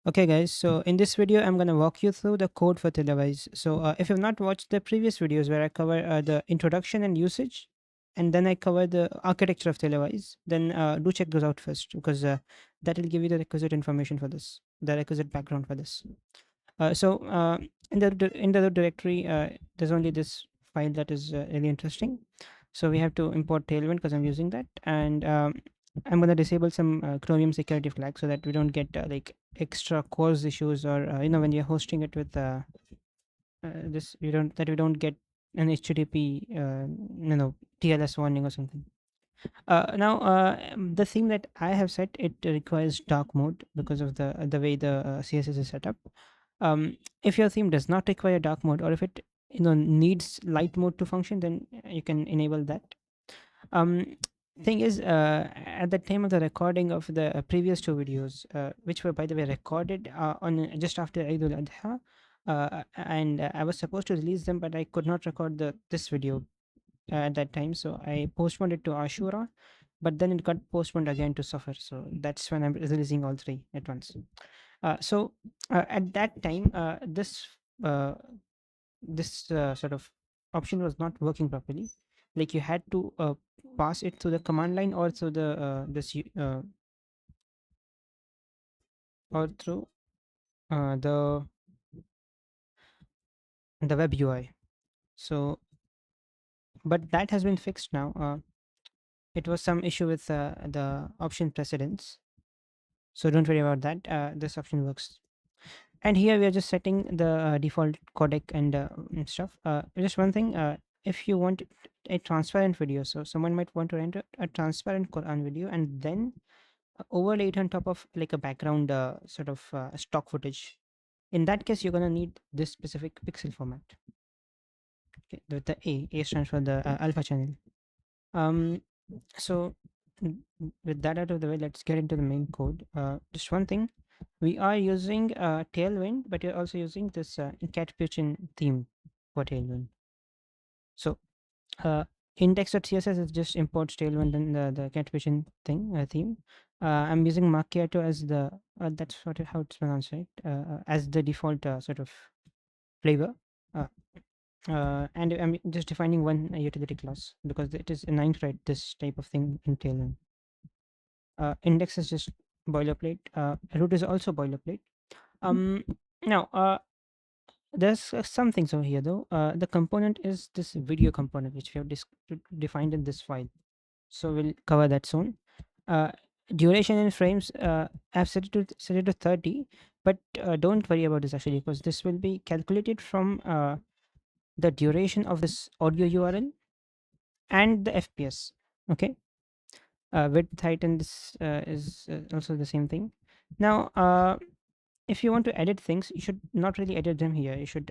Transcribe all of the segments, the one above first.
Okay, guys, so in this video, I'm going to walk you through the code for Televise. So, if you've not watched the previous videos where I cover the introduction and usage, and then I cover the architecture of Televise, then do check those out first because that will give you the requisite information for this, the requisite background for this. So, in the root directory, there's only this file that is really interesting. So we have to import Tailwind because I'm using that, and I'm gonna disable some Chromium security flags so that we don't get like extra cores issues or when you're hosting it with this, we don't get an HTTP TLS warning or something. The theme that I have set, it requires dark mode because of the way the CSS is set up. If your theme does not require dark mode, or if it needs light mode to function, then you can enable that. um Thing is, at the time of the recording of the previous two videos, which were by the way recorded on just after Eid al Adha, and I was supposed to release them, but I could not record the this video at that time, so I postponed it to Ashura, but then it got postponed again to Safar, so that's when I'm releasing all three at once. At that time, uh, this sort of option was not working properly. Like you had to pass it through the command line or through the or through the web UI. So, but that has been fixed now. It was some issue with the option precedence, so don't worry about that. This option works. And here we are just setting the default codec and stuff. Just one thing, if you want a transparent video, so someone might want to render a transparent Quran video and then overlay it on top of like a background stock footage. In that case, you're going to need this specific pixel format. Okay, the A stands for the alpha channel. um so with that out of the way, let's get into the main code. Just one thing, we are using Tailwind, but we're also using this cat pigeon theme for Tailwind. So uh, index.css is just imports Tailwind and the cat pigeon theme. I'm using Macchiato as the that's sort of how it's pronounced, right? As the default sort of flavor. Uh, and I'm just defining one utility class because it is annoying to write this type of thing in Tailwind. Index is just boilerplate. Root is also boilerplate. Um, Now, there's some things over here though. The component is this video component which we have defined in this file. So we'll cover that soon. Uh, Duration in frames, I've set it to 30, but don't worry about this actually because this will be calculated from the duration of this audio URL and the FPS. Okay. Width, height, and this is also the same thing. Now, if you want to edit things, you should not really edit them here. You should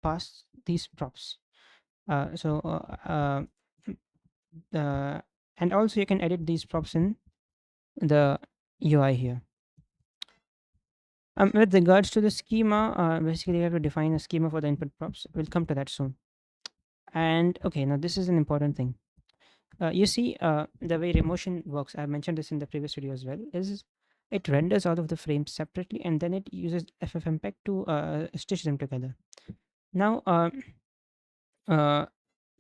pass these props. Uh, so, uh, uh, uh, and also you can edit these props in the UI here. With regards to the schema, basically you have to define a schema for the input props. We'll come to that soon. And okay, now this is an important thing. You see, the way Remotion works, I mentioned this in the previous video as well, is it renders all of the frames separately and then it uses FFmpeg to stitch them together. Now, uh,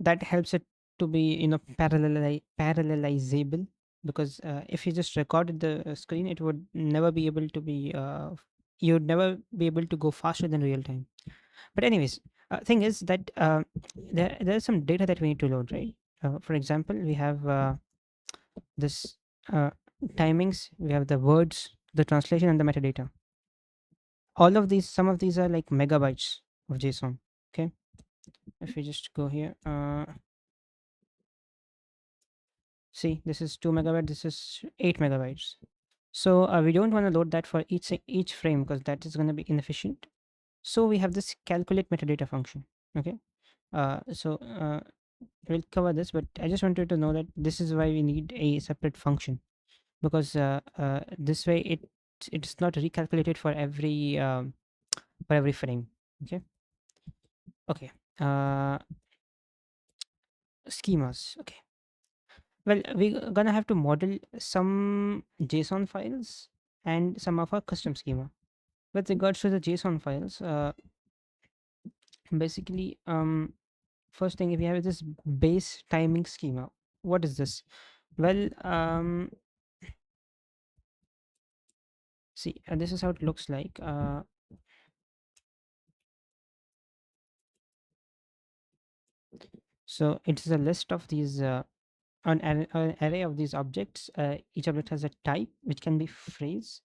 that helps it to be parallelizable because if you just recorded the screen, it would never be able to be you would never be able to go faster than real time. But anyways, thing is that there's some data that we need to load, right? For example, we have this uh, timings, we have the words, the translation, and the metadata. All of these, some of these are like megabytes of JSON. Okay, if we just go here, see, this is 2 megabytes, this is 8 megabytes. So we don't want to load that for each frame because that is going to be inefficient. So we have this calculate metadata function. Okay, so we'll cover this, but I just wanted to know that this is why we need a separate function because this way it's not recalculated for every frame. Okay. Okay. Schemas. Okay. Well, we're gonna have to model some JSON files and some of our custom schema. With regards to the JSON files, basically, first thing, if you have this base timing schema, what is this? Well, see, this is how it looks like. So it's a list of these, an array of these objects. Each object has a type, which can be phrase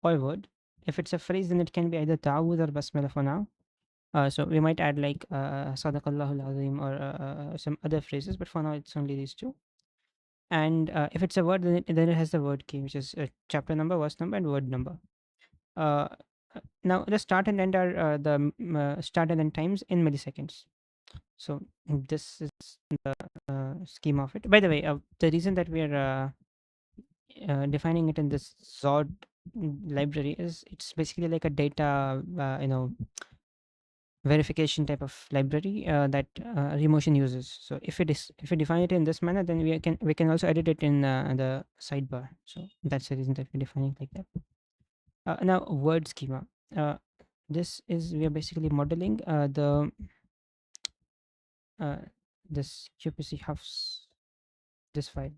or word. If it's a phrase, then it can be either ta'awud or basmala for now. So we might add like Sadaqallahul Azim or some other phrases, but for now it's only these two. And if it's a word, then it has the word key, which is chapter number, verse number, and word number. Uh, Now the start and end are start and end times in milliseconds. So this is the scheme of it. By the way, the reason that we are defining it in this Zod library is it's basically like a data, verification type of library that Remotion uses. So if we define it in this manner, then we can also edit it in the sidebar. So that's the reason that we're defining it like that. Now word schema. This is we are basically modeling the uh, this QPC Hufs, this file,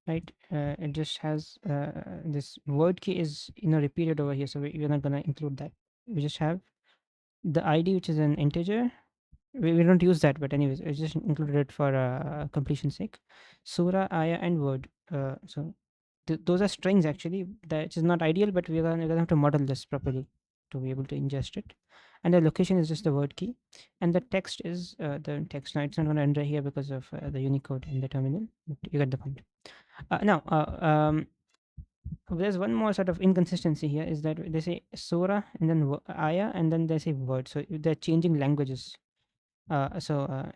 right? It just has this word key is repeated over here, so we're not gonna include that. We just have the ID, which is an integer. We don't use that, but anyways, I just included it for completion's sake. Surah, ayah, and word. So those are strings actually. That is not ideal, but we're gonna have to model this properly to be able to ingest it. And the location is just the word key, and the text is the text. Now it's not gonna enter here because of the Unicode in the terminal. But you get the point. Now, there's one more sort of inconsistency here is that they say surah and then ayah and then they say word. So they're changing languages. I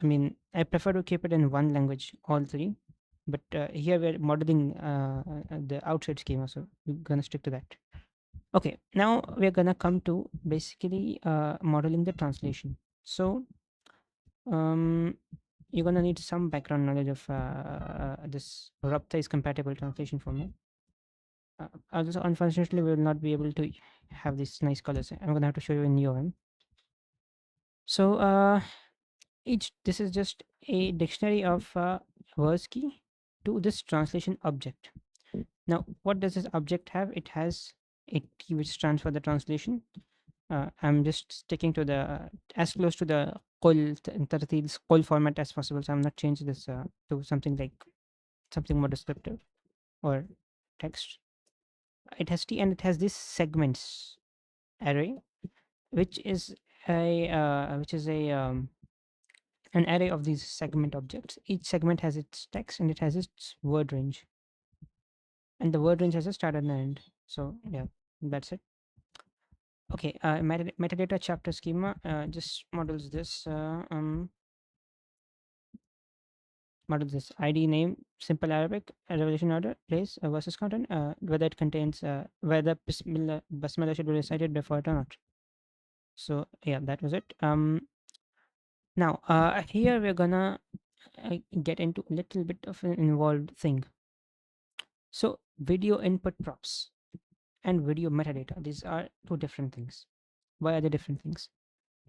mean, I prefer to keep it in one language, all three. But here we're modeling the outside schema, so we're gonna stick to that. Okay, now we're gonna come to basically modeling the translation. So um, you're gonna need some background knowledge of this Rabta is compatible translation format. Also, unfortunately, we will not be able to have these nice colors. I'm gonna have to show you in UM. So each this is just a dictionary of words key to this translation object. Now, what does this object have? It has a key which stands for the translation. I'm just sticking to the as close to the tartil's qul format as possible. So I'm not changing this to something like something more descriptive or text. It has T and it has this segments array, which is a an array of these segment objects. Each segment has its text and it has its word range, and the word range has a start and an end. So yeah, that's it. Okay, metadata chapter schema just models this ID name, simple Arabic, revelation order, place, versus content, whether it contains whether basmala should be recited before it or not. So yeah, that was it. Now here we're gonna get into a little bit of an involved thing. So video input props and video metadata, these are two different things. Why are they different things?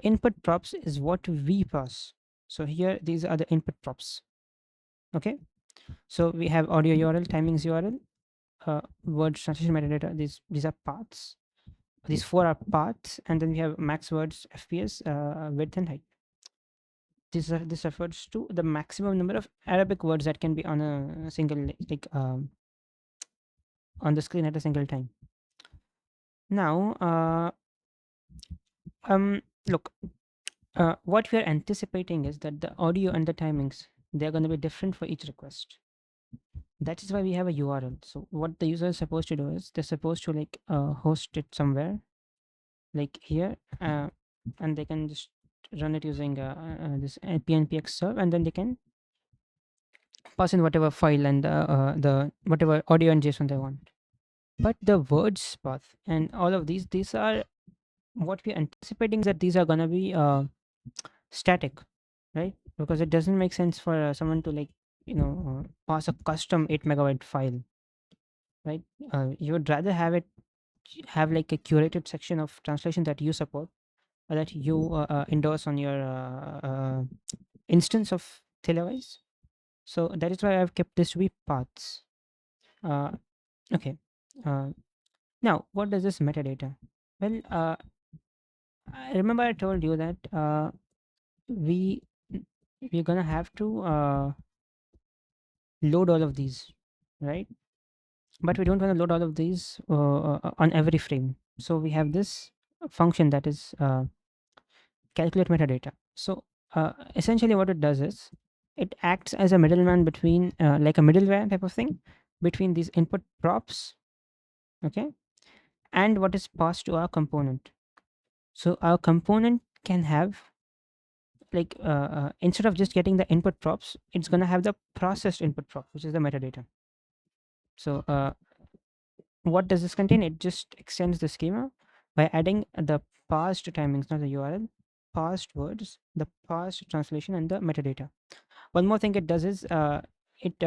Input props is what we pass. So here these are the input props. Okay, so we have audio URL, timings URL, word translation metadata. These are paths. These four are paths, and then we have max words, FPS, width, and height. This refers to the maximum number of Arabic words that can be on a single on the screen at a single time. Now, look, what we are anticipating is that the audio and the timings, they're going to be different for each request. That is why we have a URL. So what the user is supposed to do is they're supposed to like host it somewhere, like here, and they can just run it using this PNPX serve, and then they can pass in whatever file and the whatever audio and JSON they want. But the words path and all of these are what we're anticipating is that these are gonna be static, right? Because it doesn't make sense for someone to like pass a custom 8 megabyte file, right? You would rather have it have like a curated section of translation that you support or that you endorse on your instance of Televise. So that is why I've kept this to be paths. Uh, okay. Uh, Now, what does this metadata? Well, I remember I told you that we we're gonna have to load all of these, right? But we don't want to load all of these on every frame. So we have this function that is calculate metadata. So essentially, what it does is it acts as a middleman between, like a middleware type of thing, between these input props, okay, and what is passed to our component. So our component can have like instead of just getting the input props, it's gonna have the processed input prop, which is the metadata. So what does this contain? It just extends the schema by adding the parsed timings, not the URL, parsed words, the parsed translation, and the metadata. One more thing it does is it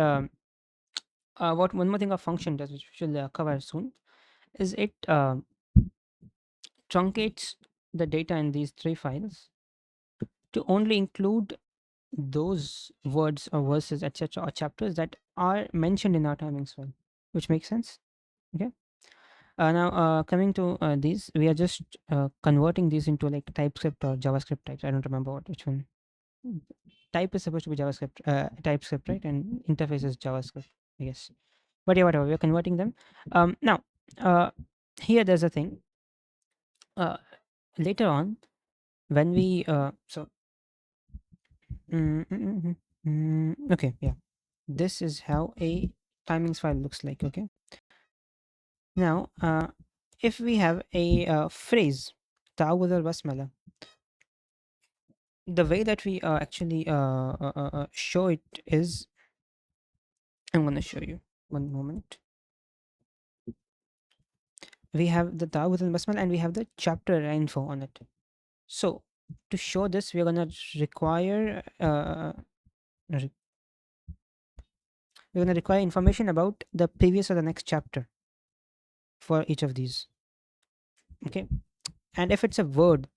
what one more thing a function does, which we will cover soon, is it truncates the data in these three files to only include those words or verses, etc., or chapters that are mentioned in our timings file, which makes sense. Okay. Now, coming to these, we are just converting these into like TypeScript or JavaScript types. I don't remember which one. Type is supposed to be JavaScript, TypeScript, right? And interface is JavaScript, I guess. But yeah, whatever. We are converting them. Now, uh, here there's a thing. Uh, Later on, when we okay, yeah, this is how a timings file looks like. Okay. Now, if we have a phrase, تعوذ البسملة, the way that we actually show it is, I'm going to show you. One moment. We have the تعوذ البسملة and we have the chapter info on it. So, to show this, we're going to require information about the previous or the next chapter for each of these. Okay. And if it's a word,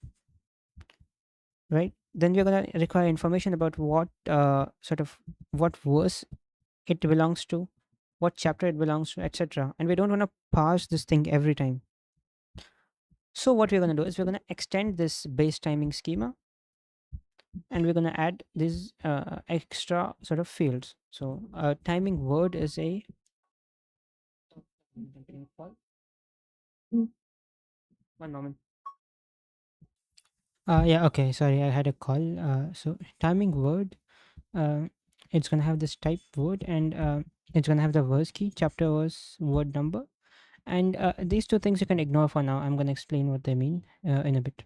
right, then we're going to require information about what sort of what verse it belongs to, what chapter it belongs to, etc. And we don't want to parse this thing every time. So what we're going to do is we're going to extend this base timing schema, and we're going to add these extra sort of fields. So timing word is a one moment. Yeah, okay, sorry, I had a call. So timing word, uh, it's going to have this type word, and it's going to have the verse key, chapter verse, word number. And these two things you can ignore for now. I'm going to explain what they mean in a bit.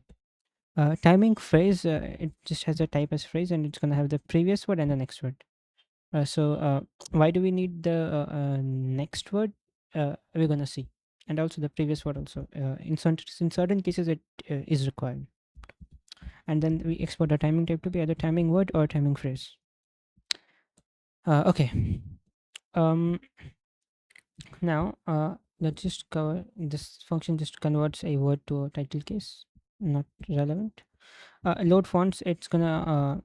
Timing phrase, it just has a type as phrase, and it's going to have the previous word and the next word. So why do we need the next word? We're going to see. And also the previous word also. In certain cases, it is required. And then we export the timing type to be either timing word or timing phrase. Okay. Um, Now, let's just cover this function. Just converts a word to a title case. Not relevant. Load fonts. It's gonna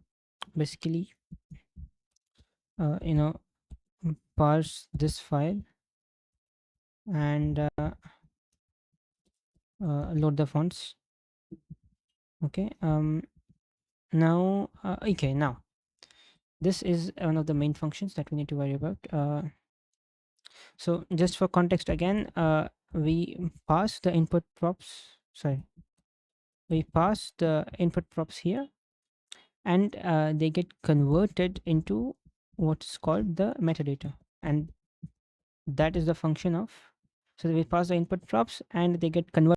basically, you know, parse this file and load the fonts. Okay. Now, okay. Now, this is one of the main functions that we need to worry about. So, just for context again, we pass the input props. Sorry, we pass the input props here, and they get converted into what's called the metadata, and that is the function of, so we pass the input props and they get converted